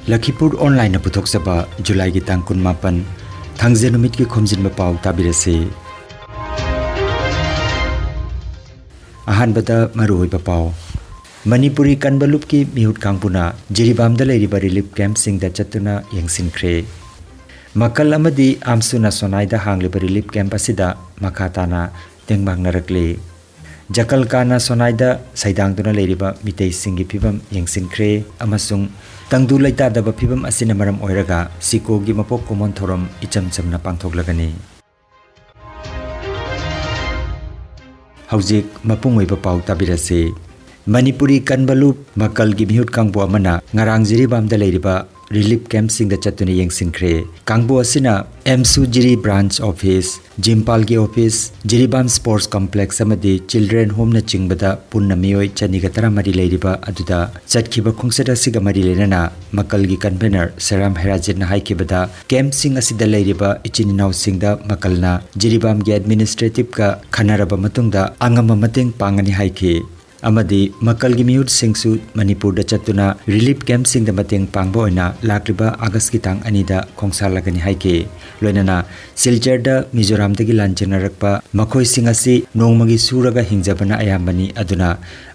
Lakhipuronline puthokchaba July gi tang 18 thangje numit ki Khomjinba Pao tabirase ahanbada maruoiba Pao Manipuri kanbalup ki mihut kangpuna jiribamda leiriba relief camp singda chatuna yengsinkhre makal amadi amsuna sonaida hangliba relief camp asida makhatana tengbang narakle jakal kana sonaida saidangduna leiriba mitei singi phibam yengsinkhre amasung tangdu laita daba phibam asina maram oiraga siko gi mapok komon thoram icham chamna pangthoklagani haujik mapungoiba Pau tabirase Manipuri kanbalup makal gi mihut kangbo amana ngarang jiribamda leiriba relief camp singda chatuna yengsinkhre kangbo asina MSU Jiri branch office Jimpal gi office Jiribam sports complex amadi children home na chingbada punna miyoi chanigatara mari leiriba aduda chatkhiba khungsada siga mari lenana makal gi convener Seram Herajit na haikibada camp sing asida leiriba ichininaw singda makalna Jiribam gi administrative ka khanaraba matungda angama mateng pangani haiki amadi makal gi mihut singsu Manipur da chatuna relief camp sing da mateng pangbo oina lakriba August ki tang anida khongsalagani haike loinana silchar da Mizoram dagi lanchenarakpa makhoi singasi nongmagi suraga hingjabana ayambani aduna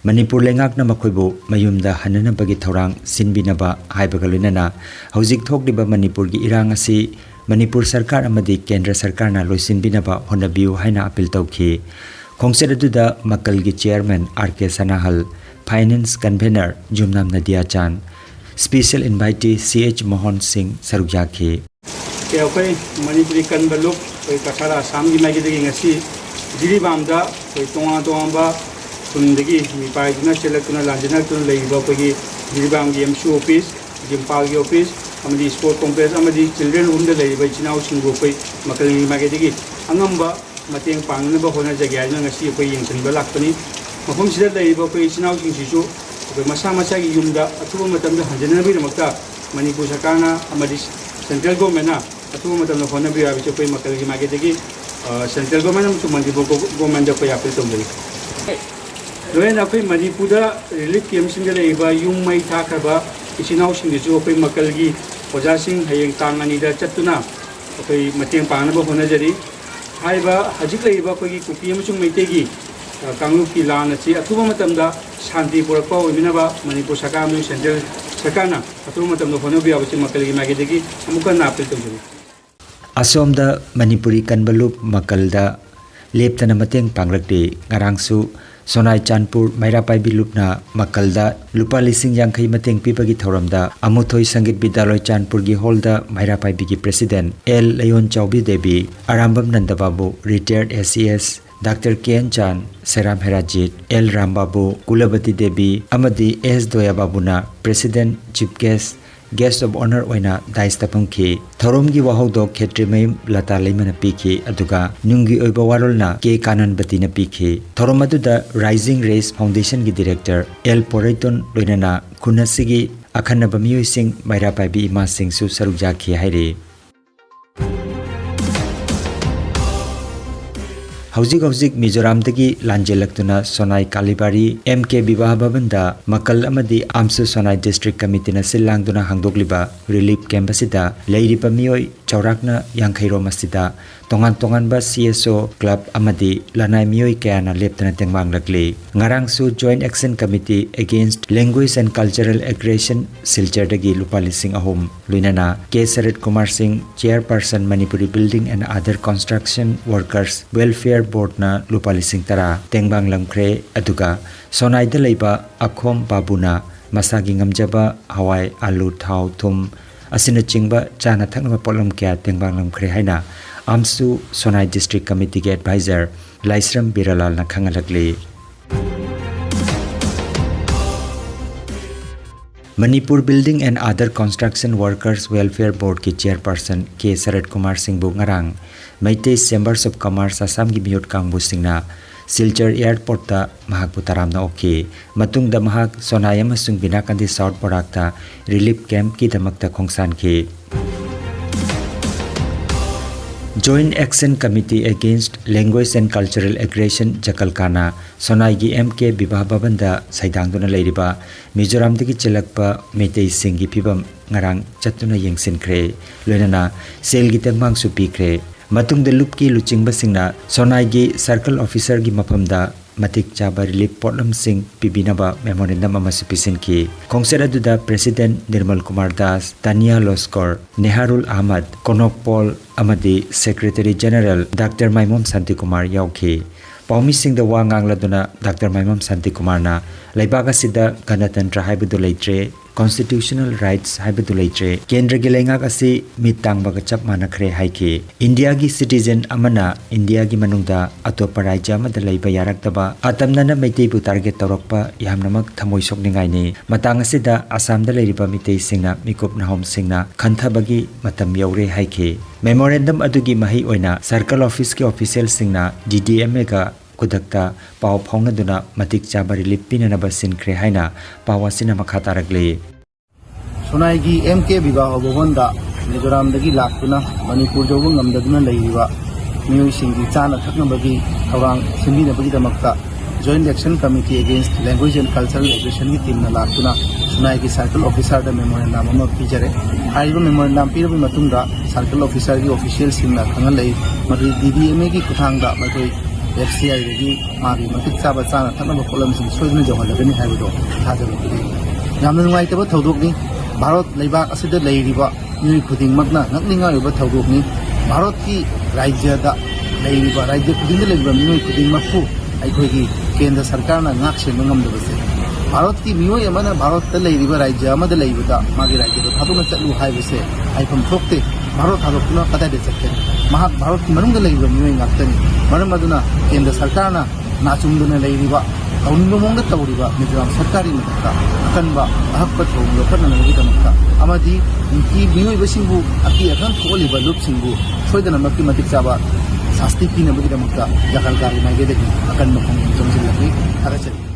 Manipur lengakna makhoibo mayumda hanana bagi thorang sinbinaba haibaga loinana hojik thokliba Manipur gi irang asi Manipur sarkar amadi kendra sarkar na loisinbinaba honabiu haina appeal tawki Khongseduda makal gi chairman RK Sanahal finance convener Jumnam Nadia Chan special invitee CH Mohan Singh Sarujaki ke apai Manipuri kanbalup oi kasara sam gi magi degi ngasi jiribamda oi tonga ba sundagi mi pai dina selakuna lanjana tun leiba pagi jiribam gi MSU office Jimpal gi office amadi sport complex amadi children home da leiba chinau singgo pai makal gi magi degi angamba mateng pangnaba hona jagya na ngasi koi yengsinba lakpani mafum sida leiba koi chinau singsisu koi masa gi yumda athuba matamda hanjana bi ramakta Manipur sarkarna amadi central government na athuba matamda hona bi abi koi makal gi mage degi central government am Manipur government da koi appeal tongdari loena koi Manipur da relief camp singa leiba yum mai thakaba chinau singsisu koi makal gi oja sing hayeng tangani da chatuna koi mateng pangnaba hona jari haiba hajik leiba kogi kupi amasung meitegi kanglup ki lan achi athuba matamda shanti porakpa oiminaba Manipur sarkar amu central sarkarna athuba matamda honabi abachi makalgi magedegi amuka na appeal tawjari asomda Manipuri kanbalup makalda leptana mateng pangrakte ngarangsu Sonai Chanpur Mairapai Bilupna Makalda Lupa Lising Yangkai Mateng Pipagi Thoramda Amuthoi Sangit Bidaloy Chanpur gi Holda Mairapai Bigi President L Layon Chaubi Devi Arambam Nandababu retired SES Dr. Kian Chan Seram Herajit L Rambabu Kulabati Devi Amadi S Doya Babuna President Chief Guest of Honor oina daistapangki thoromgi wahaudo khetrimai lata leimana piki aduga nungi oiba warolna ke kanan batina piki thoromaduda Rising Race Foundation gi director L Poraiton loinana khunasigi akhana bamioi sing Mairapai bi ima sing su sarujaki haire Hauzik Mizoram dagi lanjelaktuna Sonai Kalibari MK Bibah Babanda Makal amadi Amsu Sonai District Committee na silangduna hangdogliba relief camp asida leiriba mioi chaurakna yangkhairo masida tongan ba CSO club amadi lanai mioi kayana leptana tengmang lakle ngarang su Joint Action Committee Against Language and Cultural Aggression Silchar dagi lupa lising ahom luinana K Sarat Kumar Singh Chairperson Manipuri Building and Other Construction Workers Welfare Board na lupa lising tara tengbang lamkre aduga Sonai da leiba Akhom Babuna masagi ngamjaba hawai alu thau thum asina chingba chana thakna polam kya tengbang lamkre haina Amsu Sonai District Committee ke advisor Laisram Biralal na khangalakle Manipur Building and Other Construction Workers Welfare Board ki chairperson K Sarat Kumar Singh bu ngarang Meitei Chambers of Commerce Assam gi mihut kangbu singna Silchar Airport ta mahak putaramna oke matungda mahak Sonai amasung Binakandi South Barak ta relief camp ki damakta khongsan ke Joint Action Committee Against Language and Cultural Aggression Jakalkana Sonaigi MK Bibah Babanda Saidangduna Leiriba Mizoram Digi Chelakpa Metei Singi Pibam Ngarang Chatuna Yengsinkre Loinana Selgi Tengmang Supikre Matung de Lupki Luchingba Singna Sonaigi Circle Officer Gi Mapamda Matik Chaba Relief Potlam Singh Pibinaba Memorandum Amasupisin Ki Kongsera Duda President Nirmal Kumar Das Tania Loskor Neharul Ahmad Konok Paul Amadi Secretary General Dr. Maimom Santi Kumar Yauki Paumi Singh the Wangang Laduna Dr. Maimom Santi Kumar na Laibaga Sida Ganatantra Haibudu Leitre Constitutional Rights Haibudu Leitre Kendra Gilengak Asi Mitang Bagachap Manakre Haiki India gi citizen Amana India gi Manungda Atopa Raja Amada Laiba Yaraktaba Atamnana Meiteibu target Taurokpa Yamnamak Thamoisok Ningaini Matang Asida Assamda Leiriba Mitei Singna Mikup Nahom Singna Khantabagi Matam Yaure Haiki Memorandum Adugi Mahi Oina Circle Office ki Official Singna GDMA ga Kudakta Pao Pongaduna Matik Chaba Relief Pinanaba Sinkre Haina Pawasina Makhataragli Sonaigi MK Biba Obonda Mizoram Dagi Lakuna Manipur Jobung Amdaduna Laiva New Singi Chana Taknabagi Orang Simina Bagida Makta Joint Action Committee Against Language and Cultural Aggression Team Lakuna Sonaigi Circle Officer the Memorandum Pijare Haiba Memorandum Pirabi Matunda Circle Officer the Official Simna Kangalai Mari DDMA ki Kutanga Mari FCI Regi Mari Matik Saba Chana Taknaba Columns in Sweden Johalabini Haido Hazabi Yaman White about Todogni Bharat Laibak Asida Lairiba New Pudding Magna Naklinga over Todogni Bharat ki Raja da Lairiba Raja Pudding the Labor New Pudding Mafu Aikogi Kenda Sarkana Nakshe Mungam the Vase Bharat ki Mio Yamana Bharat the Lairiba Raja Mada Laivada Magi Raja Haduna Satu Highway I from Fokte Bharat Hadokuna Kada de Second Mahat Bharat Manunga Labor New England Maramaduna Kenda Sarkana Nachumduna Lairiba Kaunumanga Tauriba Midram Sarkari Mata Kanba Ahapatu Lokana Nagita Amadi Inki Mio Basingu Aki Akan Oliver Loop Singu Soydana Maki Matik Saba Sasti Pina Bagida Mata Jakalkari Nagedaki Akan Makam Jomsilaki Arachari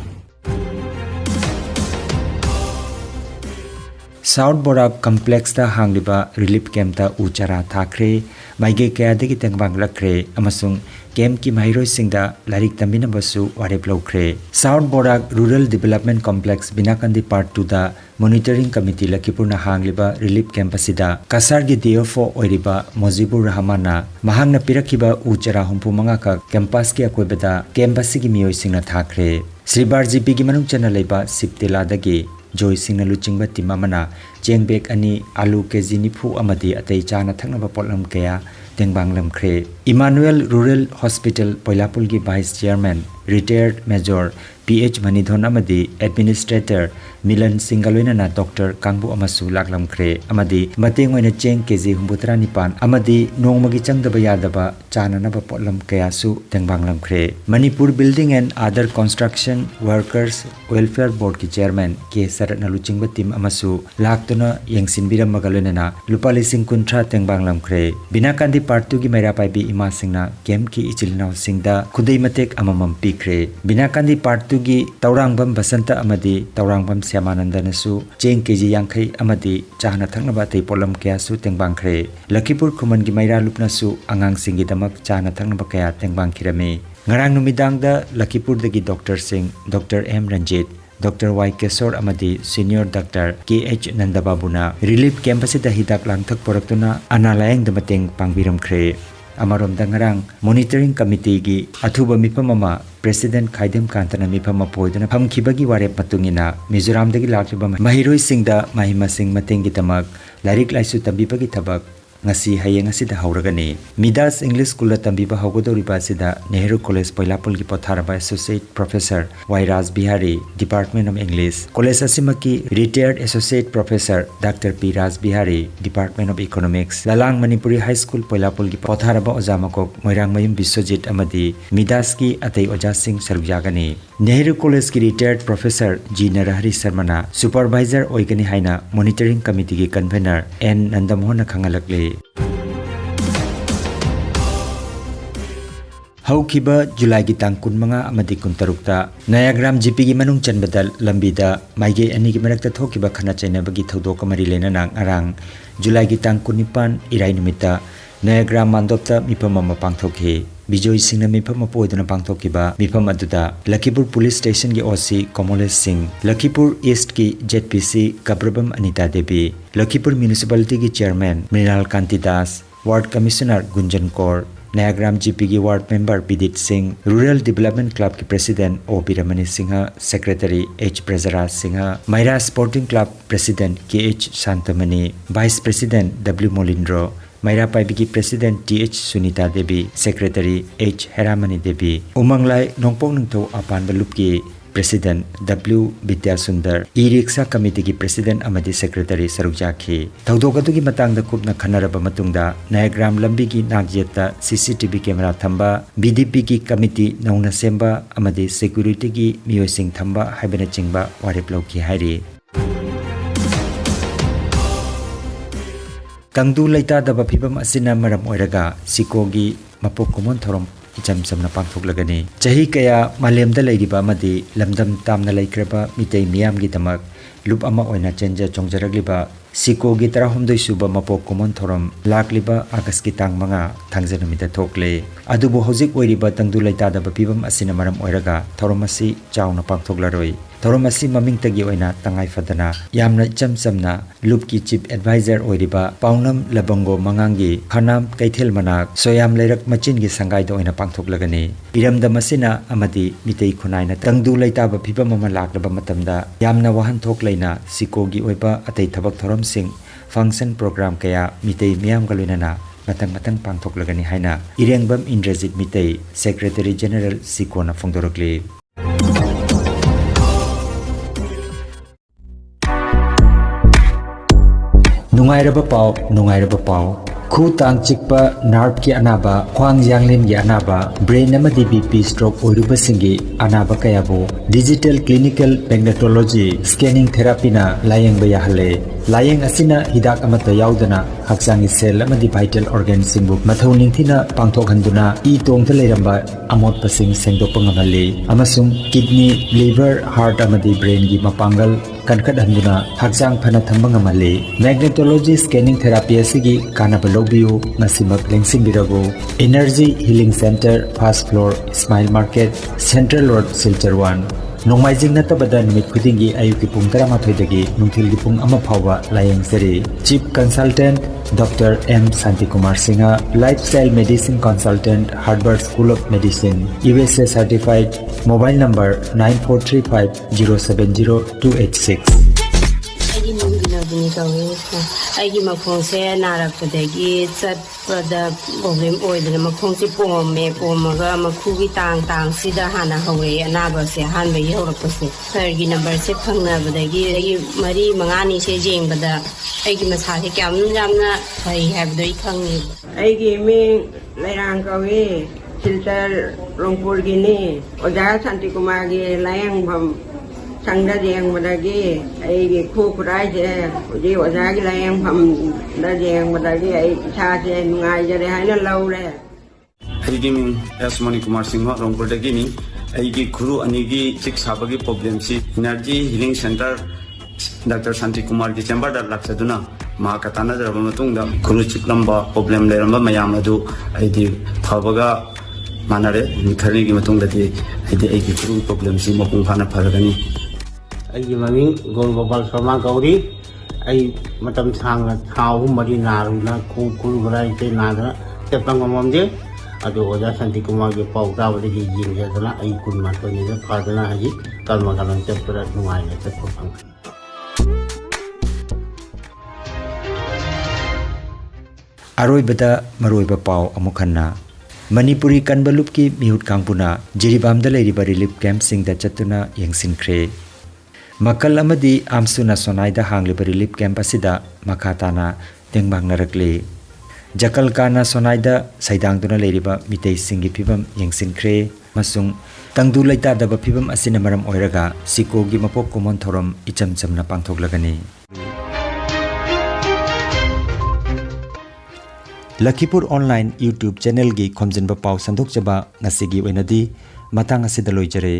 South Borak Complex ta Hangliba Relief Camp ta Uchara Thakre Maige Kayadagi Tengbang Lakre Amasung Camp ki Mahiroi Singda Larik Tambina Basu Warep Lokre South Borak Rural Development Complex Binakandi Part 2 da Monitoring Committee Lakhipur na Hangliba Relief Camp asida Kasar gi DFO Oiriba Mojibur Rahmana Mahangna Pirakiba Uchara Humpu Mangaka Campus ki Akoibada Campus gi Miyoi Singna Thakre Sribar GP gi Manung Chana Leiba Siptela dagi Joy Singna Luchingba Timamana Jengbek Ani Alu Keji Nifu Amadi Atei Chana Thaknaba Potlam Kaya Tengbang Lamkre Emmanuel Rural Hospital Poilapulgi Vice Chairman Retired Major PH Manidhon Amadi Administrator Milan Singalwena na Dr. Kangbu Amasu Laklamkre Amadi Mateng Oina Cheng Keji Humbutra Nipan Amadi Nongmagi Changdaba Yadaba Chana Naba Potlam Kayasu Tengbang Lamkre Manipur Building and Other Construction Workers Welfare Board ki Chairman K. Saratna Luchingba Tim Amasu Laktuna Yengsinbira Magalwena Lupa Lising Kuntra Tengbang Lamkre Binakandi Part 2 ki Maira Paibi Ima Singna Kem ki Ichilnaw Singda Kudai Matek Amamam Pikre Binakandi Part 2 ki Taurangbam Basanta Amadi Taurangbam Syamanandanasu Cheng Keji Yangkai Amadi Chahana Thaknaba Tei Polam Kayasu Tengbang Kre Lakhipur Khuman gi Maira Lupnasu Angang Singi Damak Chahana Thaknaba Kaya Tengbang Kirame Ngarang Numidang da Lakhipur dagi Dr. Singh Dr. M. Ranjit Dr. Y. Kesor Amadi Senior Dr. K.H. Nandababuna Relief Campus da Hidak Langthak Poraktuna Analayang da Mateng Pangbiram Kre Amarom da ngarang Monitoring Committee gi Athuba Mipamama President Khaidem Kantana Mipama Poidana Phamkhibagi Warep Matungina Mizoram dagi Lakliba Mahiroi Singda Mahima Singh Matengi Tamak Larik Laisu Tambibagi Thabak Ngasi Hayeng asida hauragani Midas English School tambiba haugodoriba asida Nehru College Poilapul gi Potharaba Associate Professor Y. Raj Bihari Department of English College asimaki Retired Associate Professor Dr. P. Raj Bihari Department of Economics Lalang Manipuri High School Poilapul gi Potharaba Ojamakok Moirang Mayum Biswajit Amadi Midas ki Atei Oja Singh Sarujagani Nehru College ki Retired Professor G. Narahari Sarmana Supervisor Oigani Haina Monitoring Committee ki Convener N. Nandamohana Khangalakle Haukiba July gi tang kunmanga amadi kuntarukta Nayagram GP gi manung chanbadal lambida maige ani gi marakta thokiba khana chaina bagi thodok amari lena nang arang July gi tang kunipan irai numita Nayagram mandopta mifam ama pangthokhi Bijoy Singh na mifam apoiduna pangthokiba mifam aduda Lakhipur Police Station ki OC Komoles Singh, Lakhipur East ki ZPC Kaprabam Anita Devi, Lakhipur Municipality ki Chairman Mrinal Kanti Das, Ward Commissioner Gunjan Kaur, Nayagram GP की ward member Vidit Singh, rural development club के president O Birmani Singh, secretary H Prajraj Singh, Meira sporting club president K H Shantamani, vice president W Molindro, Meira Paibi की president T H Sunita Devi, secretary H Heramani Devi, Umanglai Nongpong Nangthou Apan Balup की president W Vidya Sundar, e rickshaw committee की president अमदी secretary सरुजाखी थौदोक अदुगी मतंगदा कुपना खनरब मतुंगदा नायग्राम लंबी की नागजेता सीसीटीवी कैमरा थंबा, बीडीपी की कमिटी नौना सेंबा अमदी सिक्योरिटी की मियोसिंग थंबा हाइबना चिंगबा वारेप लौकी हाइरी तंगदु लैता दबा फिबम असिना मरम ओइरगा सिकोगी मपोक कुमन थोरम इचम समना पांथोकलगनी चाही कया मालेमदा लैरिबा अमदी लमदम तामना लैख्रबा मितै मियामगी दमक लुप अमा ओइना चेंजा चोंजरगलिबा सिकोगी 13 सुबा मपोक कुमन थोरम लाकलिबा आगस्ट की तांग मंगा थांगजनमिदा थोकले अदुबो हौजिक ओइरिबा तंगदु लैता दबा फिबम असिना मरम ओइरगा थोरम असि चावना पांथोकलारोय थोरम असि ममिंगतगी ओइना तंगाई फदना यामना इचम समना लुप की चीफ एडवाइजर ओइरिबा पाउनम लबंगो मंगांगी खनाम कैथेल मनाक सोयाम लैरक मचिन की संगाइद ओइना पांथोकलगनी इरमदम असिना अमदी मितै खुनाइना तंगदु लैताबा फिबम अमा लाकलबा मतमदा यामना वाहन थोकलैना सिकोगी ओइबा अतै थबक थोरम सिंह फंक्शन प्रोग्राम कया मितै मियाम गलुनना मतंग मतंग पांथोकलगनी हाइना इरेंगबम इंद्रजित मितै सेक्रेटरी जनरल सिकोना फोंदोरकले नुंगाइरबा पाव खु तांग चिकपा नार्व की अनाबा ख्वांग यांगलिन की अनाबा ब्रेन अमदी बीपी स्ट्रोक ओइरुबा सिंगी अनाबा कयाबो digital clinical magnetology scanning therapy ना लायंग याहले लायंग असिना हिदाक अमता याउदना हक्चांगी सेल अमदी वाइटल ऑर्गन सिंगबु मथौ निंथिना पांथोकहंदुना ई तोंगता लेरंबा अमोटपा सिंग सेंगदोकपा ngamali amasung kidney liver heart amadi brain gi mapangal kankat handuna hakjang phana thamba ngamali magnetology scanning therapy asigi kanaba lobiu masimak lengsing birago energy healing center first floor smile market central road silchar 1 नोंमाइजिंग नतबदा निमित खुदिंगी आयुकी पुंग 13 दगी नुंथिलगी पुंग अमा फावबा लायंग सरी chief consultant doctor M Shanti Kumar Singh lifestyle medicine consultant Harvard school of medicine USA certified mobile number 9435070286 ꯑꯩꯒꯤ ꯃꯈꯣꯡꯁꯦ ꯅꯥꯔꯛꯄꯗꯒꯤ ꯆꯠꯄꯗ ꯄ꯭ꯔꯣꯕ꯭ꯂꯦꯝ ꯑꯣꯏꯗꯅ ꯃꯈꯣꯡꯁꯦ ꯄꯣꯝꯃꯒ ꯃꯈꯨꯒꯤ ꯇꯥꯡꯁꯤꯗ ꯍꯥꯟꯅ ꯍꯧꯔꯛꯑꯦ ꯑꯅꯥꯕꯁꯦ ꯑꯍꯥꯟꯕꯒꯤ ꯍꯧꯔꯛꯄꯁꯦ ꯁꯔꯒꯤ ꯅꯝꯕꯔꯁꯦ ꯐꯪꯅꯕꯗꯒꯤ ꯑꯩꯒꯤ 3-5ꯅꯤꯁꯦ ꯌꯦꯡꯕꯗ ꯑꯩꯒꯤ ꯃꯁꯥꯁꯦ ꯌꯥꯝꯅ ꯐꯩ ꯍꯥꯏꯕꯗꯣ ꯑꯩ ꯈꯪꯉꯦꯕ ꯑꯩꯒꯤ ꯃꯤꯡ ꯂꯩꯔꯥꯡ ꯀꯧꯏ ꯁꯤꯜꯆꯔ ꯔꯣꯡꯄꯨꯔꯒꯤꯅꯤ ꯑꯣꯖꯥ ꯁꯥꯟꯇꯤꯀꯨꯃꯥꯔꯒꯤ ꯂꯥꯌꯦꯡꯐꯝ संगदा जेंगबदगी अई खु खुराइसे हुजी ओजागी लायंगफमदा जेंगबदगी अई इसासे नुंगाइजरे हाइना लौरे अईगी मिंग एस मणि कुमार सिंह रोंगपुरदगी अईगी खुरु अनिगी चिक साबगी प्रॉब्लम सी energy healing centre doctor Shanti Kumar की चेंबर दा लाक्सदुना मा कताना जरबा मतुंगदा खुरु चिकलंबा प्रॉब्लम लेरंबा मयाम अदु अईदी फबगा मानरे खरनी की मतुंगदगी अईदी अईगी खुरु प्रॉब्लम सी मपुंग फाना फरगनी अगी ममिंग गोल गोपाल शर्मा गौरी आई मतम सांगना थाउ मरी नारुना खुगरा इते नादना तेपंगममजे अदो ओजा शांति कुमार के पाउता बदगी जिंगेदना आई कुनमा तोनिगे फादना हजी कर्मगलन चेपरा नुआइने चेपफंग अरोइबदा मरोइबा पाव अमुखन्ना मणिपुरी कनबलुप की मिहुत कांगपुना जिरीबामदा लेरिबा relief camp सिंगदा चतुना यंगसिनख्रे मकल अमदी आमसुना सोनाइदा हांगलिबा relief camp असिदा मखाताना तेंगबांगनरकले Jekyll काना सोनाइदा सैदांगदुना लेरिबा मितै सिंगी फिबम यंगसिनख्रे मसुंग तंगदु लैतादबा फिबम असिना मरम ओइरगा सिकोगी मपोक कोमन थोरम इचम चमना पांथोकलगनी लखीपुर ऑनलाइन यूट्यूब चैनल की खोमजिनबा पाव संदोकजबा ngasi gi oinadi matang asida loijare।